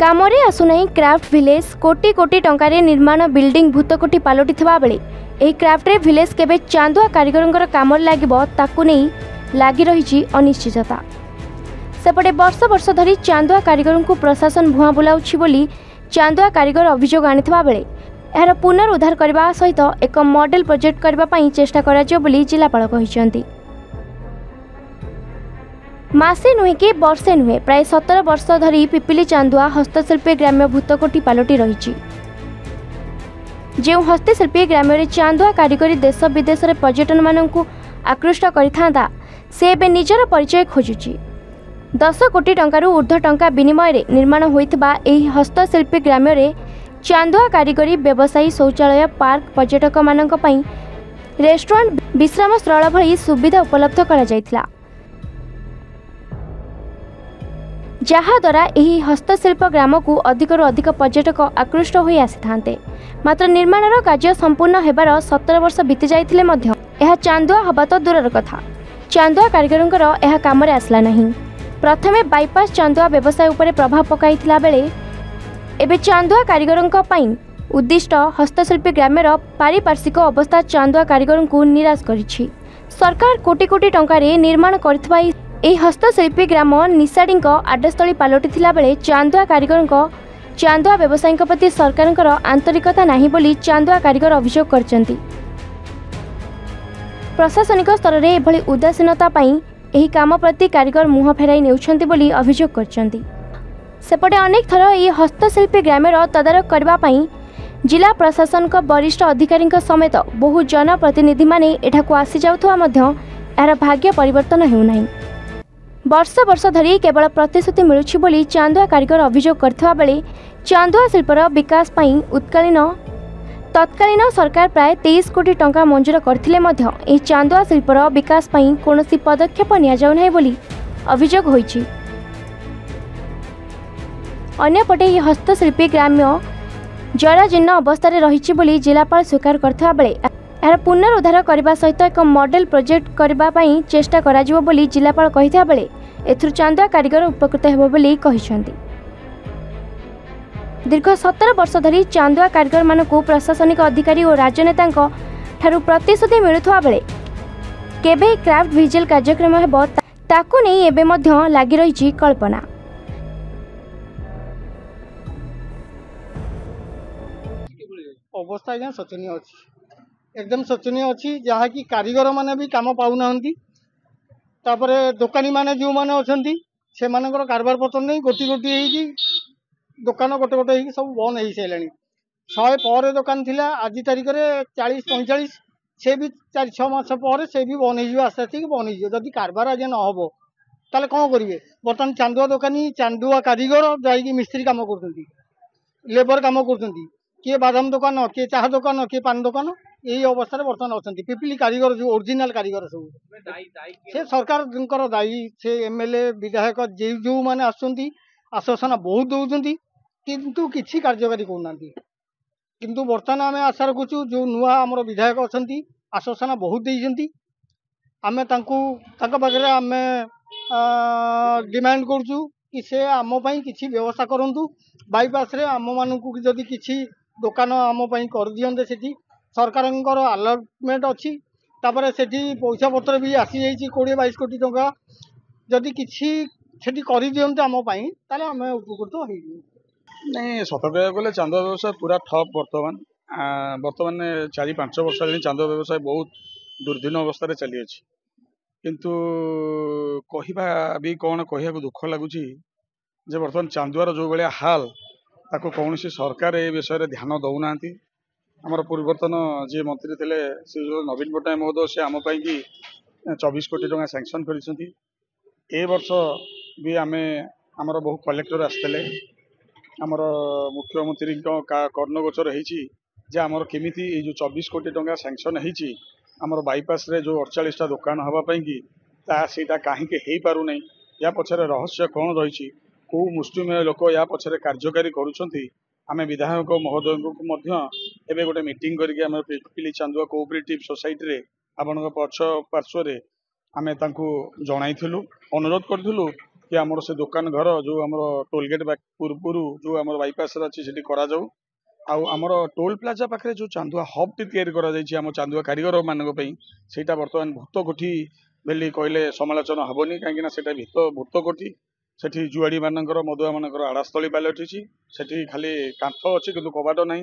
Kamre आसुनाई craft village कोटी कोटी टंकार निर्माण बिल्डिंग भूतकोटी पलटि बेले यह क्राफ्ट विलेज केबे चांदुआ कारीगर कामर लगी लगी रही अनिश्चितता। सेपटे वर्ष वर्ष धरी चांदुआ कारीगर को प्रशासन भुआ बुलाउछि बोली चांदुआ कारीगर अभियोग आनिथिबा बेले यार पुनरुद्धार करने सहित एक मॉडल प्रोजेक्ट करने चेष्टा कराजियो बोली जिलापाल कहिसेंती। मासे नुहे कि वर्षे नुहे प्राय 17 वर्ष धरी पिपिली चांदुआ हस्तशिल्पी ग्राम्य भूतकोटी पलटि रही। जो हस्तशिल्पी ग्राम्य चांदुआ कारीगरी देश विदेश में पर्यटन मानू आकृष्ट करता से एबे निजर परिचय खोजुची। 10 कोटी टंकारु ऊर्ध्व टंका विनिमय निर्माण होइथिबा एही हस्तशिल्पी ग्राम्य चांदुआ कारीगरी व्यवसायी शौचालय पार्क पर्यटक मानक पई रेस्टोरेंट विश्राम स्थल भली सुविधा उपलब्ध करा जायथिला, जहाद्वारा यही हस्तशिल्प ग्राम को अधिकरू अधिक पर्यटक आकृष्ट हो आसी थांते। मात्र निर्माणर कार्य संपूर्ण हेबार 17 वर्ष बीती जाइथिले मध्य यह चांदुआ हवा तो दूरर कथा चांदुआ कारीगरंकर यह कामरे आसला नहीं। प्रथमे बाईपास चांदुआ व्यवसाय उपरे प्रभाव पकाइथिला बेले एबे चांदुआ कारीगरंक पई उद्दिष्ट हस्तशिल्पी ग्राम्यर पारिपार्श्विक अवस्था चांदुआ कारीगरं को निराश करिछि। सरकार कोटी कोटी टंकारे निर्माण करथिबा एही हस्तशिल्पी ग्राम निशाड़ी आडस्थली पलटि बेले चांदुआ कारीगर चांदुआ व्यवसायी प्रति सरकार आंतरिकता नहीं बोली चांदुआ कारीगर अभियोग करचंती। प्रशासनिक स्तर में एभली उदासीनता एही काम प्रति कारीगर मुह फेराई नेउछंती बोली अभियोग करचंती। सेपटे अनेक थर यह हस्तशिल्पी ग्राम्यर तदारख करने जिला प्रशासन वरिष्ठ अधिकारी समेत बहु जनप्रतिनिधि माने एठाकु आसी जाउथवा मध्य यार भाग्य परिवर्तन हेउनाही। वर्ष वर्ष धरी केवल प्रतिश्रुति मिलुछि बोली चांदुआ कारीगर अभियोग करथिबा बेले चांदुआ शिल्पर विकास पई तत्कालीन सरकार प्राय 23 कोटी टंका मंजूर करथिले मध्य एही चांदुआ शिल्पर विकास पई कोनोसी पदक्षेप निया जाउ नाही बोली अभियोग होइछि। अन्यपटे यह हस्तशिल्पी ग्राम्य जराजीर्ण अवस्था रही बोली जिलापाल स्वीकार करथिबा बेले यार पुनरुद्धार करने सहित एक मॉडल प्रोजेक्ट करने चेष्टा कराजिवो बोली जिलापाल कहिथा बेले एथुर चांदुआ कारीगर उपकृत हेबो बोली कहिसेंती। दीर्घ 17 वर्ष धरी चांदुआ कारीगर मानकु प्रशासनिक अधिकारी और राजनेता ठारू प्रतिश्रुति मिलुथवा बेले केबे क्राफ्ट विजिल कार्यक्रम हेबो ताकु नै एबे मध्य लागि रहिछि कल्पना। अवस्था आज्ञा शोचनीय अच्छी, एकदम शोचनीय अच्छी, जहाँकि कारीगर माने भी काम पाऊना तापर दोकानी माने जो माने अछंती से मानकर कारबार पतन नहीं गोटी गोटी होगी दुकान गोटे गोटे होगी सब बंद हो सारे 100 पर दुकान थिला आज तारिख में 40-45 से भी 4-6 मास पर से भी बंद हो आस्ते आस्ते बंद हो जदि कारबार आज न हम ताले कौन करेंगे। बर्तमान चांदुआ दोकानी चांदुआ कारीगर जाकि मिस्त्री काम कर लेबर काम कर किए बादाम दुकान किए चाह दुकान किए पान दुकान यही अवस्था बर्तमान अच्छा पिपिली कारीगर जो ओरिजिनाल कारीगर सब से सरकार दायी से एमएलए विधायक जो जो मैंने आश्वासन बहुत दौरान किंतु किसी कार्यकारी करना किंतु बर्तमान आम आशा रखुचु जो नुआ आमर विधायक अच्छा आश्वासन बहुत देती आम पाखे आम डिमांड करुचु कि से आम किसी व्यवस्था करूँ बाईपास आम मानू जदि किसी दुकान आम कर दियंते से सरकार अलटमेंट अच्छी से पैसा पत्र भी आसी जाइए 20-22 कोटी टंका जदि किसी कर दियंते आम आम उपकृत हो नहीं सत कह गले चांदुआ व्यवसाय पूरा ठप बर्तमान 4-5 वर्ष चांदुआ व्यवसाय बहुत दुर्दीन अवस्था चली अच्छी किंतु कहवा भी कौन कह दुख लगुच बर्तमान चांदुआर जो भाया हाल ताको कौन सरकार ए विषय ध्यान दौना आमर पूर्वतन जी मंत्री थे श्री नवीन पट्टनायक महोदय से आम कि 24 कोटी टंका सैंक्शन कर वर्ष भी आम आमर बहु कलेक्टर आसते आमर मुख्यमंत्री कर्णगोचर होमर केमी जो 24 कोटी टंका सैंक्शन होमर बाईपास रे जो 48टा दुकान हाँपाई कि सीटा कहीं हो पार या पछरे रहस्य कौन रही कौ मुष्टिमेय लोक या पछरे कार्यकारी करुँच आम विधायक महोदय को एवं गोटे मीटिंग करके आम पिपिली चांदुआ कोऑपरेटिव सोसाइटी रे आपण पक्ष पार्श्व आम जनइलु अनुरोध करूँ कि आमर से दुकान घर जो आम टोलगेट पूर्व जो आम बाईपास अच्छी से आमर टोल प्लाजा पाखे जो चांदुआ हब टी या चांदुआ कारीगर मानी से बर्तमान भूत कोठी बोली कहले समालोचना हेनी कहीं भूत कोठी सेठी जुआड़ी मानकर मदुआ मानकर आड़ास्थली पलटि सेठी खाली कांथ अच्छी किंतु कबाट ना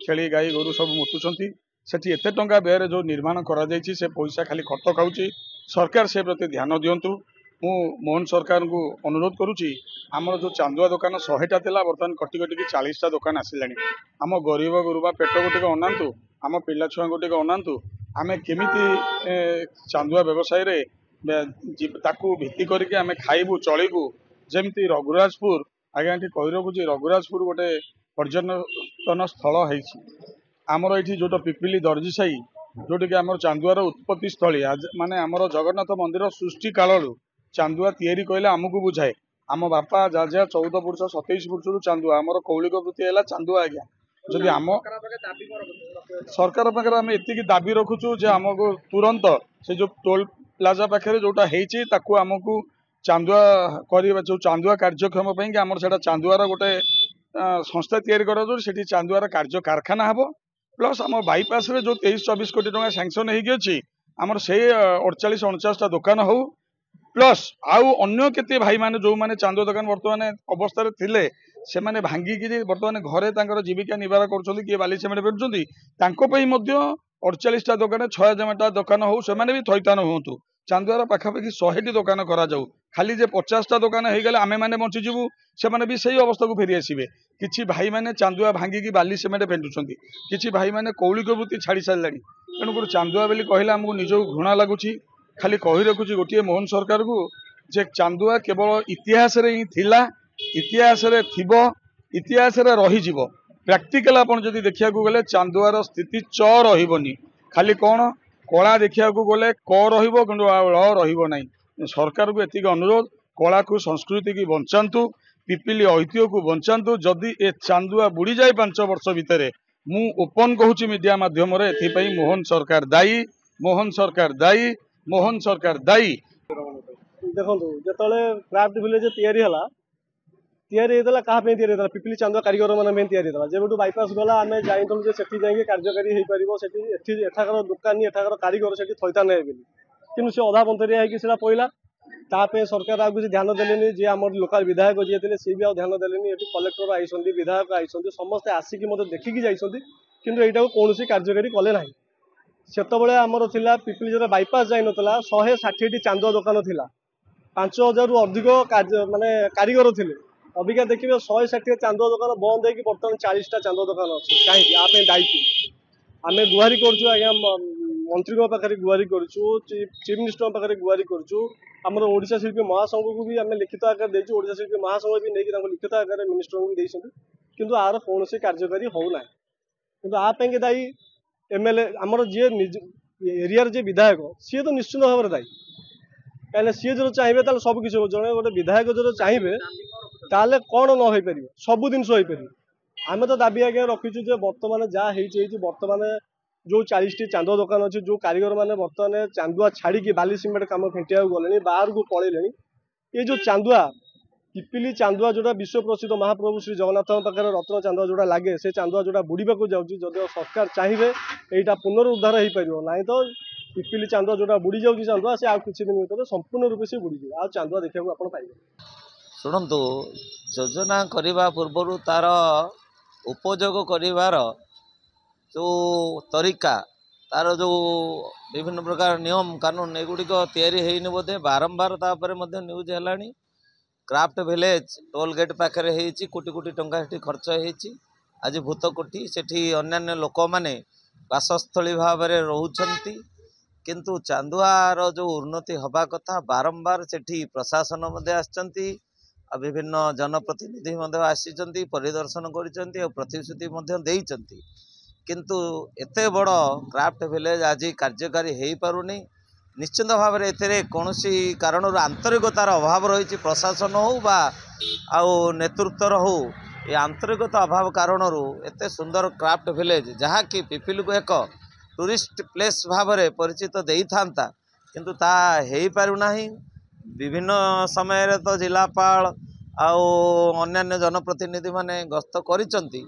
छेली गाई गोरु सब मुतुंट सेठी एते टंका व्यय जो निर्माण करा से पैसा खाली खर्च खाऊँ सरकार से प्रति ध्यान दिंतु मु मोहन सरकार को अनुरोध करुच्ची आमर जो चांदुआ दुकान 100टा थिला बर्तमान कटि कटिकी 40टा दुकान आसिलानी आम गरीब गुरुबा पेट को टिके अनातु आम पिला छुआ को टिके अनातु आमे केमिति चांदुआ व्यवसाय रे ताकू भित्ति करके आमे खाइबू चलिबू जेमती रघुराजपुर आज्ञा कही रखुची रघुराजपुर गोटे पर्यटन स्थल है आमर ये जो पिपिली दर्जीसाई जोटि कि आम चांदुआर उत्पत्ति स्थली माने आमर जगन्नाथ मंदिर सृष्टि कालू चांदुआ तैयारी कहले आमको बुझाए आम बापा जाजा 14 वर्ष 27 वर्ष चांदुआ आमर कौलिक वृत्ति है चांदुआ आज्ञा जदि आम सरकार पाखे आम एति दाबी रखुचु जे आमको तुरंत से जो टोल प्लाजा पाखे जोटा होता आमको चांदुआ कर जो चांदुआ कार्यक्षम आमर से चांदुआर गोटे संस्था तैयारी कर चांदुआर कार्य कारखाना हम प्लस आम बाईपास रे जो 23-24 कोटी टंका सैंक्शन होगी आमर से 48-49टा दुकान हो प्लस आउ अन्य केते भाई माने जो माने चांदुआ दुकान वर्तमान अवस्था थिले से माने भांगिकी वर्तमान घरे तांकर जीविका निर्वाह करुछंती किए बाली सेमेंट बेचुछंती तांको पई मध्य 48टा दुकान 6000टा दुकान हो से माने भी थैतान होतु चांदुआर पाखापाखि 100टी दुकान करा जाऊ खाली जे 50टा दुकान हो गले आमे माने बंचीजु से माने भी सही अवस्था को फेरी आसीबे किछि भाई माने चांदुआ भांगिकी बाली सेमेंट फेंटुछंती किछि भाई माने कौलिक वृत्ति छाड़ी सारलानी तेणुकर चांदुआ बोली कहले हमको निजको घृणा लगुची खाली कही रखुची गोटे मोहन सरकार को जे चांदुआ केवल इतिहास रे ही थिला इतिहास रे थिबो इतिहास रे रही जीवो प्रैक्टिकल आपण जदि देखिया को गले चांदुआर स्थिति च रहिबोनी खाली कोन कला देखिया को गले क रहिबो किंतु ल रहिबो नै सरकार को एतिक अनुरोध कला को संस्कृति की बंचातु पिपिली ऐतिह्य को बंचातु जदि ए चांदुआ बुड़ी जाए 5 वर्ष भितर मु ओपन कहूची मीडिया माध्यम रे एथिपई मोहन सरकार दायी मोहन सरकार दायी मोहन सरकार दायी देखो जो क्राफ्ट विलेज तैयारी क्या पिपिली चांदुआ कारीगर मैंने तैयारी जब बाईपास गला आम जाइलु जे सेठी जाइए कार्यकारी हो पार एठाकर दुकानी एठाकर कारीगर से थैतान है कि सी अधा पंतरिया होगी पड़ा तापे सरकार आगे ध्यान देलेनी जे आम लोकाल विधायक जी थे सी भी ध्यान देलेनी कलेक्टर आई विधायक आई समस्ते आसिक मत देखिकी जाइए किंतु यहाँ कौन कार्यकारी कले ना से आमर थिला पिपिली जो बाईपास जाई नतला 160टी चांदुआ दुकान थिला 5000 रु अधिक माने कारीगर थे अबिका देखिए 160 चांदुआ दुकान बंद होगी बर्तमान 40टा चांदुआ दुकान अच्छी कहीं आप दायित्व आम गुहारी करुँ आज्ञा मंत्री पाखे गुहारी करूँ चीफ मिनिस्टर पाखे गुहारी करूँ आमर ओडिशा शिल्पी महासंघ को भी आम लिखित आकार देचु ओडिशा शिल्पी महासंघ भी नहीं लिखित आकार मिनिस्टर को भी किंतु आर कौन कार्यकारी होना किंतु आप दायी एमएलए आमर जी एरिया जे विधायक सी तो निश्चित भाव में दायी कहीं सी जो चाहिए सब किसी जड़े गोटे विधायक जो चाहिए ताले कौन न हो पार सब जिन हो पार आम तो दाबी आज्ञा रखीचु जे बर्तमान जहाँ बर्तमान जो 40टी चांदुआ दुकान अच्छी जो कारीगर मैंने बर्तमान चांदुआ छाड़ी बाली सीमेंट कम फेंटिया गले बाहर को पलैले ये जो चांदुआ पिपिली चांदुआ जोड़ा विश्व प्रसिद्ध महाप्रभु श्री जगन्नाथ पाखे रत्न चांदुआ जोड़ा लगे से चांदुआ जोड़ा बुड़ीबा जाऊँगी जदि सरकार चाहिए यहाँ पुनरुद्धार हो पार ना तो पिपिली चांदुआ जोड़ा बुड़ी जाऊँगी चांदुआ से आउ किसी दिन भर संपूर्ण रूप से बुड़ीज आ चांदुआ देखा आप पाइबे शुणु योजना करने पूर्व तार उपयोग कर जो तरीका तार जो विभिन्न प्रकार नियम कानून एगुड़िक या बोधे बारंबार न्यूज है क्राफ्ट विलेज टोल गेट पाखे होती कोटी कोटी टंका खर्च होती आज भूत कोठी सेठी अन्य लोक मैंने बासस्थली भाव में रोचंती किंतु चांदुआर जो उन्नति हवा कथा बारंबार सेठी प्रशासन आसचंती विभिन्न जनप्रतिनिधि आसी परिदर्शन कर प्रतिश्रुति देइचंती किंतु एते बड़ क्राफ्ट विलेज आज कार्यकारी हो पारुनी निश्चित भाव में एथे कौन कारण आंतरिकतार अभाव रही प्रशासन हो बा आउ नेतृत्वर हो ये आंतरिकता अभाव कारण एते सुंदर क्राफ्ट विलेज जहाँकि पिपिली को एक टूरिस्ट प्लेस भाव में परिचित दे था किंतु ता हो पारुना विभिन्न समय तो जिलापाल आउ अन्य जनप्रतिनिधि माने गस्त करिसंती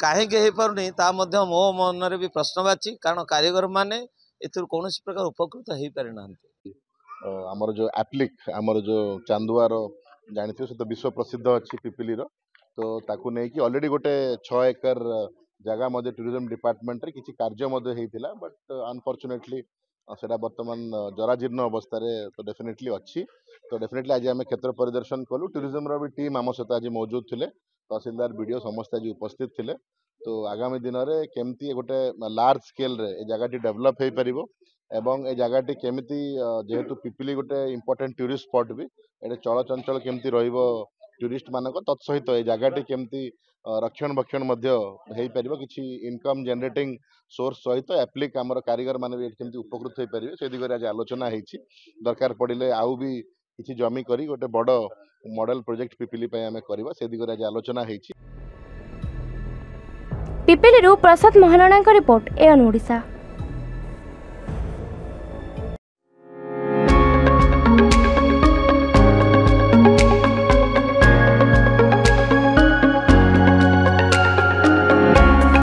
कहीं हो पारुनी ता मध्य मो मन भी प्रश्नवाची कारण कारीगर माने एथुर कौन प्रकार उपकृत हो पारि ना आमर जो एप्लिक आमर जो चांदुआर जानते से तो विश्व प्रसिद्ध अच्छी पिपिली तो ताकू नहीं कि ऑलरेडी गोटे 6 एकर जगह मध्य टूरिज्म डिपार्टमेंट रे किसी कार्य मध्य हेतिला बट अनफॉर्चुनेटली सेटा वर्तमान जराजीर्ण अवस्था तो डेफिनेटली अच्छी तो डेफिनेटली आज आम क्षेत्र परिदर्शन कलु टूरिज्म रो भी टीम आम सहित आज मौजूद थे तहसीलदार बीडीओ समस्त आज उपस्थित थे तो आगामी दिन में केमती गोटे लार्ज स्केल रे ए जगह डेवलप हो पार एवं ए जगह केमिति जेहेतु पिपिली गोटे इंपोर्टेंट टूरिस्ट स्पॉट भी ये चलचंचल केमती रहिबो टूरिस्ट मानक तत्सहित ए जगह केमती रक्षण भक्षण किसी इनकम जनरेटिंग सोर्स सहित एप्लिक आमर कारीगर माने भी केमती उपकृत हो पारे से दिगरे आज आलोचना होती दरकार पड़े आउ भी किसी जमी करी गोटे बड़ मॉडल प्रोजेक्ट पिपिली पे आमे करबा से दिगरे आज आलोचना होती। पिपिली प्रसाद महाराणा रिपोर्ट एन ओडिशा।